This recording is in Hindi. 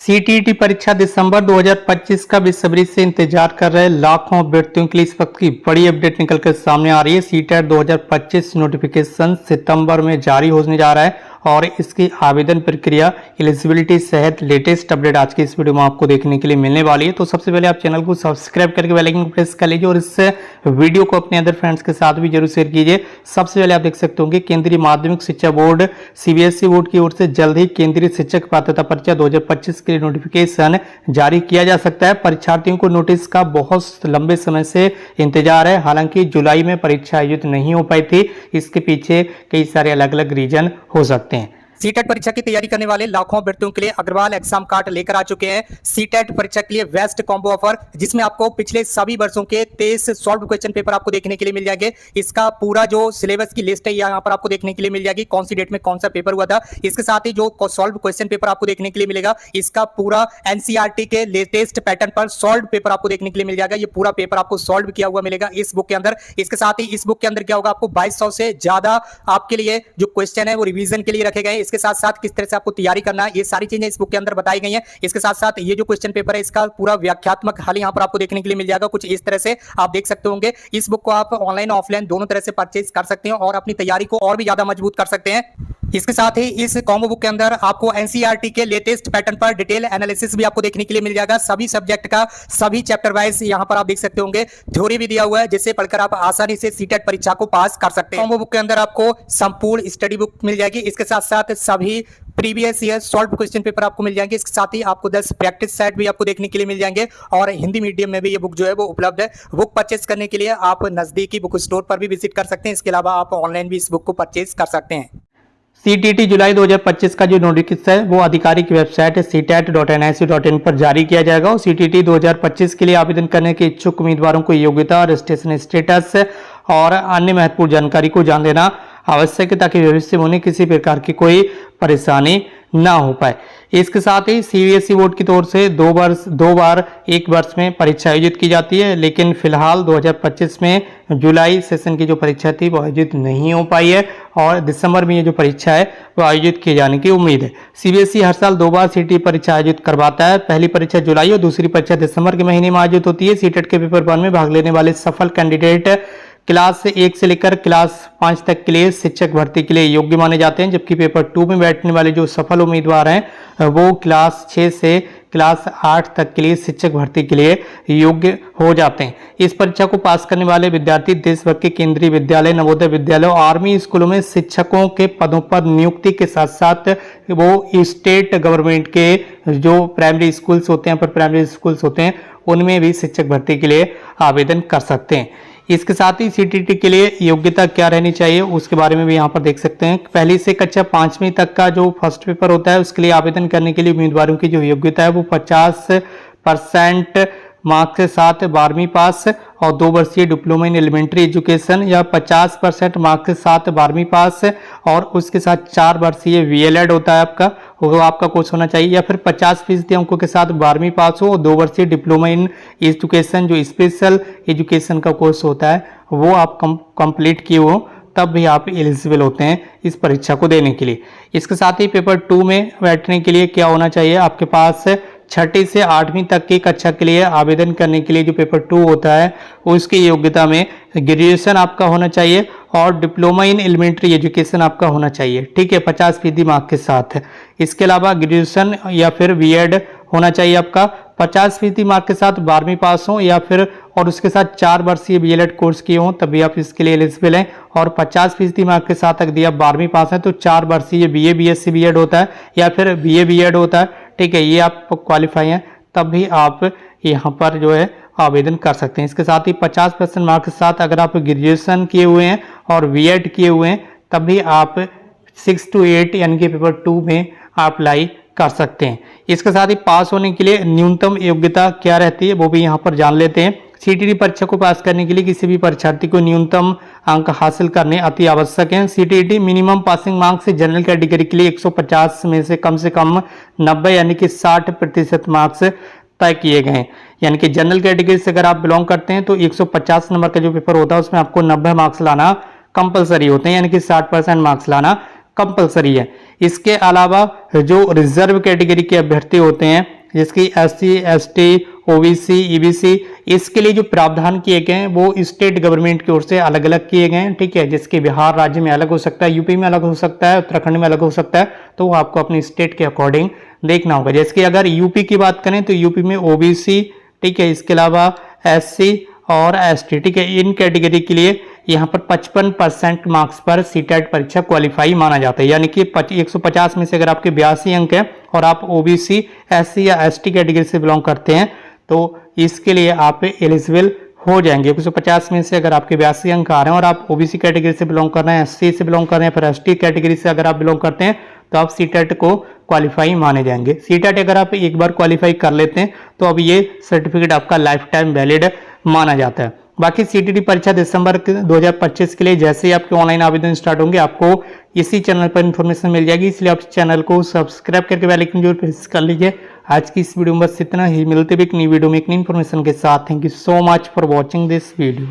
सीटीईटी परीक्षा दिसंबर 2025 का बेसब्री से इंतजार कर रहे लाखों अभ्यर्थियों के लिए इस वक्त की बड़ी अपडेट निकलकर सामने आ रही है। सीटेट 2025 नोटिफिकेशन सितंबर में जारी होने जा रहा है और इसकी आवेदन प्रक्रिया, एलिजिबिलिटी सहित लेटेस्ट अपडेट आज की इस वीडियो में आपको देखने के लिए मिलने वाली है। तो सबसे पहले आप चैनल को सब्सक्राइब करके बेल आइकन को प्रेस कर लीजिए और इस वीडियो को अपने अदर फ्रेंड्स के साथ भी जरूर शेयर कीजिए। सबसे पहले आप देख सकते होंगे केंद्रीय माध्यमिक शिक्षा बोर्ड सीबीएसई बोर्ड की ओर से जल्द ही केंद्रीय शिक्षक पात्रता परीक्षा 2025 के लिए नोटिफिकेशन जारी किया जा सकता है। परीक्षार्थियों को नोटिस का बहुत लंबे समय से इंतजार है। हालांकि जुलाई में परीक्षा आयोजित नहीं हो पाई थी, इसके पीछे कई सारे अलग अलग रीजन हो सकते हैं। सीटेट परीक्षा की तैयारी करने वाले लाखों अभ्यर्थियों के लिए अग्रवाल एग्जाम कार्ड लेकर आ चुके हैं। सीटेट परीक्षा के लिए बेस्ट कॉम्बो ऑफर, जिसमें आपको पिछले सभी वर्षों के 23 सॉल्व क्वेश्चन पेपर आपको देखने के लिए मिल जाएंगे। इसका पूरा जो सिलेबस की लिस्ट है यहाँ पर आपको देखने के लिए मिल जाएगी, कौन सी डेट में कौन सा पेपर हुआ था। इसके साथ ही जो सॉल्व क्वेश्चन पेपर आपको देखने के लिए मिलेगा, इसका पूरा एनसीईआरटी के लेटेस्ट पैटर्न पर सॉल्व पेपर आपको देखने के लिए मिल जाएगा। ये पूरा पेपर आपको सॉल्व किया हुआ मिलेगा इस बुक के अंदर। इसके साथ ही इस बुक के अंदर क्या होगा, आपको 2200 से ज्यादा आपके लिए जो क्वेश्चन है वो रिवीजन के लिए रखे गए। इसके साथ साथ किस तरह से आपको तैयारी करना है, ये सारी चीजें इस बुक के अंदर बताई गई हैं। इसके साथ साथ ये जो क्वेश्चन पेपर है, इसका पूरा व्याख्यात्मक हल यहाँ पर आपको देखने के लिए मिल जाएगा। कुछ इस तरह से आप देख सकते होंगे। इस बुक को आप ऑनलाइन ऑफलाइन दोनों तरह से परचेज कर सकते हैं और अपनी तैयारी को और भी ज्यादा मजबूत कर सकते हैं। इसके साथ ही इस कॉम्बो बुक के अंदर आपको एनसीईआरटी के लेटेस्ट पैटर्न पर डिटेल एनालिसिस भी आपको देखने के लिए मिल जाएगा। सभी सब्जेक्ट का सभी चैप्टर वाइज यहाँ पर आप देख सकते होंगे। थ्योरी भी दिया हुआ है, जिससे पढ़कर आप आसानी से सीटेट परीक्षा को पास कर सकते हैं। कॉम्बो बुक के अंदर आपको संपूर्ण स्टडी बुक मिल जाएगी। इसके साथ साथ सभी previous year solve question paper आपको मिल जाएंगे। इसके साथ ही आपको 10 प्रैक्टिस सेट भी आपको देखने के लिए मिल जाएंगे और हिंदी मीडियम में भी ये बुक जो है वो उपलब्ध है। बुक परचेज करने के लिए आप नजदीकी बुक स्टोर पर भी विजिट कर सकते हैं। इसके अलावा आप ऑनलाइन भी इस बुक को परचेज कर सकते हैं। सीटीईटी जुलाई 2025 का जो नोटिफिकेशन है वो आधिकारिक वेबसाइट CTET.nic.in पर जारी किया जाएगा और सीटीईटी 2025 के लिए आवेदन करने के इच्छुक उम्मीदवारों को योग्यता, रजिस्ट्रेशन स्टेटस और अन्य महत्वपूर्ण जानकारी को जान लेना आवश्यक है, ताकि भविष्य में उन्हें किसी प्रकार की कोई परेशानी ना हो पाए। इसके साथ ही सीबीएसई बोर्ड की तरफ से दो बार एक वर्ष में परीक्षा आयोजित की जाती है, लेकिन फिलहाल 2025 में जुलाई सेशन की जो परीक्षा थी वो आयोजित नहीं हो पाई है और दिसंबर में ये जो परीक्षा है वो आयोजित किए जाने की उम्मीद है। सीबीएसई हर साल 2 बार सीटी परीक्षा आयोजित करवाता है। पहली परीक्षा जुलाई और दूसरी परीक्षा दिसंबर के महीने में आयोजित होती है। सीटेट के पेपर 1 में भाग लेने वाले सफल कैंडिडेट क्लास 1 से लेकर क्लास 5 तक के लिए शिक्षक भर्ती के लिए योग्य माने जाते हैं, जबकि पेपर 2 में बैठने वाले जो सफल उम्मीदवार हैं वो क्लास 6 से क्लास 8 तक के लिए शिक्षक भर्ती के लिए योग्य हो जाते हैं। इस परीक्षा को पास करने वाले विद्यार्थी देश भर के केंद्रीय विद्यालय, नवोदय विद्यालय और आर्मी स्कूलों में शिक्षकों के पदों पर नियुक्ति के साथ साथ वो स्टेट गवर्नमेंट के जो प्राइमरी स्कूल्स होते हैं, पर प्राइमरी स्कूल्स होते हैं, उनमें भी शिक्षक भर्ती के लिए आवेदन कर सकते हैं। इसके साथ ही सीटीईटी के लिए योग्यता क्या रहनी चाहिए उसके बारे में भी यहाँ पर देख सकते हैं। पहली से कक्षा 5वीं तक का जो फर्स्ट पेपर होता है उसके लिए आवेदन करने के लिए उम्मीदवारों की जो योग्यता है वो 50% मार्क्स के साथ 12वीं पास और 2 वर्षीय डिप्लोमा इन एलिमेंट्री एजुकेशन, या 50% मार्क्स के साथ 12वीं पास और उसके साथ 4 वर्षीय VLED होता है आपका कोर्स होना चाहिए, या फिर 50% अंकों के साथ 12वीं पास हो और 2 वर्षीय डिप्लोमा इन एजुकेशन जो स्पेशल एजुकेशन का कोर्स होता है वो आप कंप्लीट किए हो, तब भी आप एलिजिबल होते हैं इस परीक्षा को देने के लिए। इसके साथ ही पेपर 2 में बैठने के लिए क्या होना चाहिए, आपके पास 6ठी से 8वीं तक की कक्षा के लिए आवेदन करने के लिए जो पेपर 2 होता है उसकी योग्यता में ग्रेजुएशन आपका होना चाहिए और डिप्लोमा इन एलिमेंट्री एजुकेशन आपका होना चाहिए, ठीक है, 50% मार्क्स के साथ। इसके अलावा ग्रेजुएशन या फिर बीएड होना चाहिए आपका 50% मार्क्स के साथ 12वीं पास हो, या फिर और उसके साथ 4 वर्षीय बीएलएड कोर्स किए हों तभी आप इसके लिए एलिजिबल हैं। और 50% मार्क्स के साथ यदि आप 12वीं पास हैं तो 4 वर्षीय BA BSc बीएड होता है या फिर BA बीएड होता है, ठीक है, ये आप क्वालिफाई हैं तब भी आप यहाँ पर जो है आवेदन कर सकते हैं। इसके साथ ही 50% मार्क्स के साथ अगर आप ग्रेजुएशन किए हुए हैं और बीएड किए हुए हैं तब भी आप 6 to 8 यानी कि पेपर 2 में आप अप्लाई कर सकते हैं। इसके साथ ही पास होने के लिए न्यूनतम योग्यता क्या रहती है वो भी यहाँ पर जान लेते हैं। सीटीईटी परीक्षा को पास करने के लिए किसी भी परीक्षार्थी को न्यूनतम अंक हासिल करने अति आवश्यक है। CTET minimum passing marks general category के लिए 150 में से कम 90 यानी कि 60% मार्क्स तय किए गए हैं। यानी कि जनरल कैटेगरी से अगर आप बिलोंग करते हैं तो 150 नंबर का जो पेपर होता है उसमें आपको 90 मार्क्स लाना कंपलसरी होते हैं, यानी कि 60% मार्क्स लाना कंपलसरी है। इसके अलावा जो रिजर्व कैटेगरी के अभ्यर्थी होते हैं जिसकी SC ST OBC EBC इसके लिए जो प्रावधान किए गए हैं वो स्टेट गवर्नमेंट की ओर से अलग अलग किए गए हैं, ठीक है। जिसके बिहार राज्य में अलग हो सकता है, यूपी में अलग हो सकता है, उत्तराखंड में अलग हो सकता है, तो वो आपको अपनी स्टेट के अकॉर्डिंग देखना होगा। जैसे कि अगर यूपी की बात करें तो यूपी में OBC, ठीक है, इसके अलावा SC और ST, ठीक है, इन कैटेगरी के लिए यहाँ पर 55% मार्क्स पर सीटेट परीक्षा क्वालिफाई माना जाता है। यानी कि 150 में से अगर आपके 82 अंक हैं और आप OBC SC या ST कैटेगरी से बिलोंग करते हैं तो इसके लिए आप एलिजिबल हो जाएंगे। 150 में से अगर आपके 82 अंक आ रहे हैं और आप OBC कैटेगरी से बिलोंग कर रहे हैं, SC से बिलोंग कर रहे हैं, फिर ST कैटेगरी से अगर आप बिलोंग करते हैं तो आप सीटेट को क्वालिफाई माने जाएंगे। सीटेट अगर आप एक बार क्वालिफाई कर लेते हैं तो अब ये सर्टिफिकेट आपका लाइफ टाइम वैलिड माना जाता है। बाकी CTT परीक्षा दिसंबर 2025 के लिए जैसे ही आपके ऑनलाइन आवेदन स्टार्ट होंगे आपको इसी चैनल पर इन्फॉर्मेशन मिल जाएगी, इसलिए आप चैनल को सब्सक्राइब करके बेल आइकन जरूर प्रेस कर लीजिए। आज की इस वीडियो में बस इतना ही, मिलते भी एक नई वीडियो में एक नई इन्फॉर्मेशन के साथ। Thank you so much for watching this video.